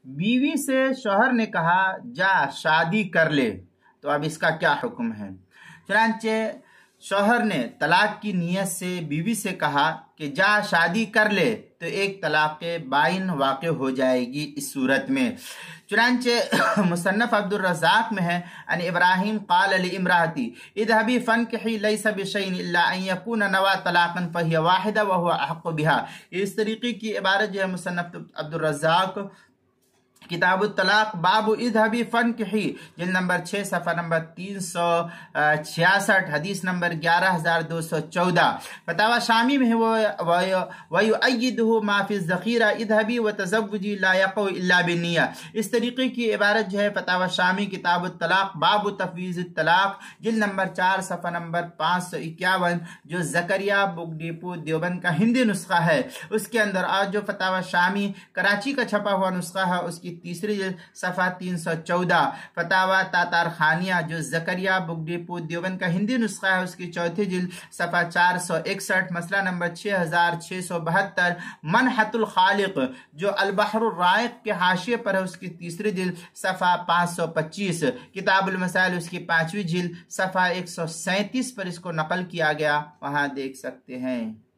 बीवी से शौहर ने कहा जा शादी कर ले, तो अब इसका क्या हुक्म है। चुनांचे शौहर ने तलाक की नीयत से बीवी से कहा कि जा शादी कर ले, तो एक तलाक बाइन वाक़ हो जाएगी इस सूरत में। चुनांचे मुसन्नफ अब्दुर रज़्ज़ाक़ में है अन इब्राहिम क़ाल लि इम्राती इज़हबी फ़न्किही लैसा बिशैइन इल्ला अन यकून नवा तलाक़न फ़हिय वाहिदा व हुवा अहक़्क़ु बिहा। इस तरीके की इबारत जो है मुसन्नफ अब्दुर रज़्ज़ाक़ किताब तलाक बाबु इज़हबी फ़न्किही जिल्द नंबर 6 सफ़ा नंबर 366 हदीस नंबर 11214 फतावा शामी में है वयुअय्यिदुहु मा फ़ी ज़ख़ीरा इज़हबी व तज़व्वुजी ला यक़उ इल्ला बिन्निया। इस तरीके की इबारत जो है फतावा शामी किताब तलाक बाबु तफ़वीज़ तलाक जिल्द नंबर 4 सफ़ा नंबर 551 जो ज़करिया बुगडीपू देवबंद का हिंदी नुस्खा है उसके अंदर, आज जो फतावा शामी कराची का छपा हुआ नुस्खा है उसकी तीसरी जिल्द सफ़ा 314, फतावा तातार खानिया जो ज़करिया बुगडीपू देवबंद का हिंदी नुस्खा है उसकी चौथी जिल्द सफ़ा 461, मसला नंबर 6672, मनहतुल खालिक जो अल बहरुर राइक के हाशिए पर है उसकी तीसरी जिल्द सफ़ा 525, किताबुल मसाइल उसकी 5वीं जिल्द सफ़ा 137 पर इसको नकल किया गया, वहां देख सकते हैं।